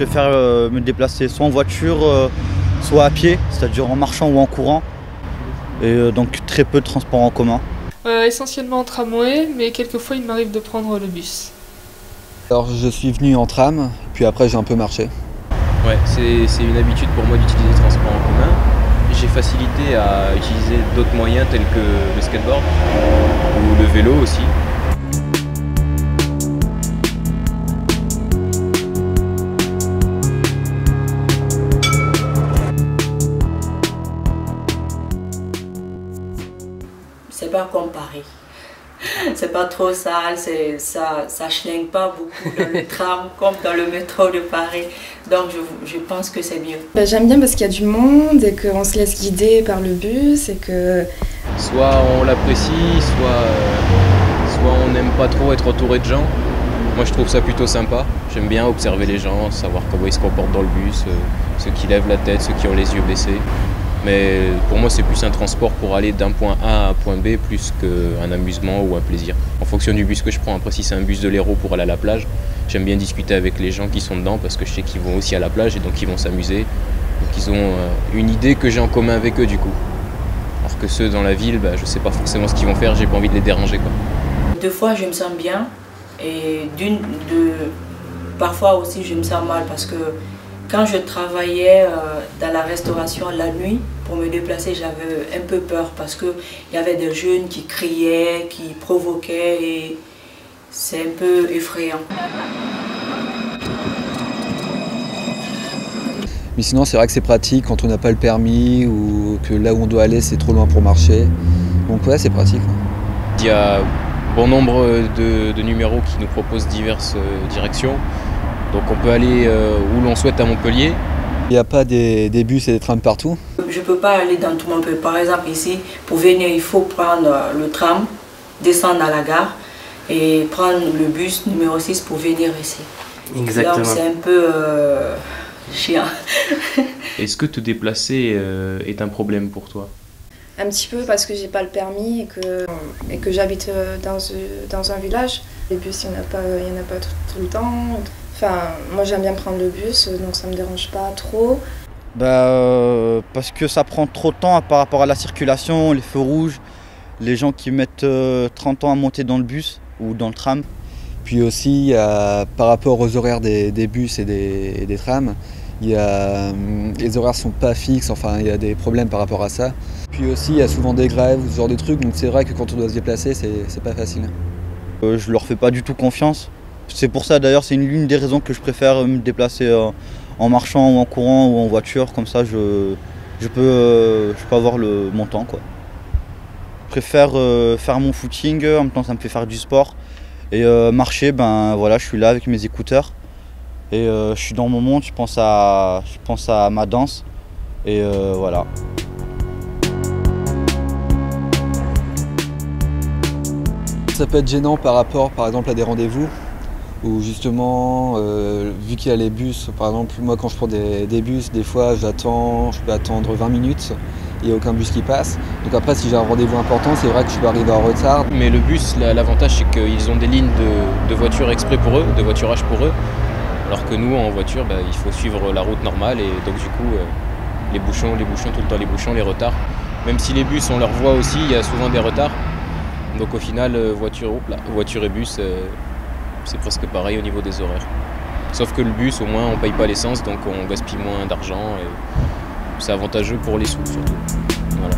préfère me déplacer soit en voiture, soit à pied, c'est-à-dire en marchant ou en courant. Et donc très peu de transports en commun. Essentiellement en tramway, mais quelquefois il m'arrive de prendre le bus. Alors je suis venu en tram, puis après j'ai un peu marché. Ouais, c'est une habitude pour moi d'utiliser les transports en commun. J'ai facilité à utiliser d'autres moyens tels que le skateboard ou le vélo aussi. C'est pas comme Paris. C'est pas trop sale, ça schlingue pas beaucoup dans le tram comme dans le métro de Paris. Donc je pense que c'est mieux. J'aime bien parce qu'il y a du monde et qu'on se laisse guider par le bus et que... Soit on l'apprécie, soit on n'aime pas trop être entouré de gens. Moi je trouve ça plutôt sympa. J'aime bien observer les gens, savoir comment ils se comportent dans le bus, ceux qui lèvent la tête, ceux qui ont les yeux baissés. Mais pour moi, c'est plus un transport pour aller d'un point A à un point B plus qu'un amusement ou un plaisir. En fonction du bus que je prends, après si c'est un bus de l'Hérault pour aller à la plage, j'aime bien discuter avec les gens qui sont dedans parce que je sais qu'ils vont aussi à la plage et donc ils vont s'amuser. Donc ils ont une idée que j'ai en commun avec eux du coup. Alors que ceux dans la ville, je sais pas forcément ce qu'ils vont faire, j'ai pas envie de les déranger, quoi. Deux fois, je me sens bien et parfois aussi je me sens mal parce que quand je travaillais dans la restauration la nuit, pour me déplacer, j'avais un peu peur parce qu'il y avait des jeunes qui criaient, qui provoquaient et c'est un peu effrayant. Mais sinon c'est vrai que c'est pratique quand on n'a pas le permis ou que là où on doit aller c'est trop loin pour marcher. Donc ouais, c'est pratique. Il y a bon nombre de numéros qui nous proposent diverses directions. Donc on peut aller où l'on souhaite à Montpellier. Il n'y a pas des bus et des trams partout? Je ne peux pas aller dans tout Montpellier. Par exemple ici, pour venir, il faut prendre le tram, descendre à la gare et prendre le bus numéro 6 pour venir ici. Exactement. Donc c'est un peu chiant. Est-ce que te déplacer est un problème pour toi? Un petit peu parce que j'ai pas le permis et que j'habite dans un village. Les bus, il n'y en a pas tout le temps. Enfin, moi j'aime bien prendre le bus, donc ça me dérange pas trop. Parce que ça prend trop de temps par rapport à la circulation, les feux rouges, les gens qui mettent 30 ans à monter dans le bus ou dans le tram. Puis aussi, par rapport aux horaires des bus et des trams, les horaires sont pas fixes, enfin il y a des problèmes par rapport à ça. Puis aussi, il y a souvent des grèves ou ce genre de trucs, donc c'est vrai que quand on doit se déplacer, c'est pas facile. Je leur fais pas du tout confiance. C'est pour ça d'ailleurs, c'est l'une des raisons que je préfère me déplacer en marchant ou en courant ou en voiture, comme ça je peux avoir mon temps, quoi. Je préfère faire mon footing, en même temps ça me fait faire du sport. Et marcher, voilà, je suis là avec mes écouteurs. Et je suis dans mon monde, je pense à ma danse. Et voilà. Ça peut être gênant par rapport, par exemple, à des rendez-vous. Où justement, vu qu'il y a les bus, par exemple, moi quand je prends des bus, des fois je peux attendre 20 minutes, il n'y a aucun bus qui passe. Donc après, si j'ai un rendez-vous important, c'est vrai que je peux arriver en retard. Mais le bus, l'avantage c'est qu'ils ont des lignes de voitures exprès pour eux, de voiturage pour eux. Alors que nous, en voiture, il faut suivre la route normale et donc du coup, les bouchons, tout le temps les bouchons, les retards. Même si les bus, on leur voit aussi, il y a souvent des retards. Donc au final, voiture et bus, c'est presque pareil au niveau des horaires. Sauf que le bus, au moins, on ne paye pas l'essence, donc on gaspille moins d'argent et c'est avantageux pour les sous surtout. Voilà.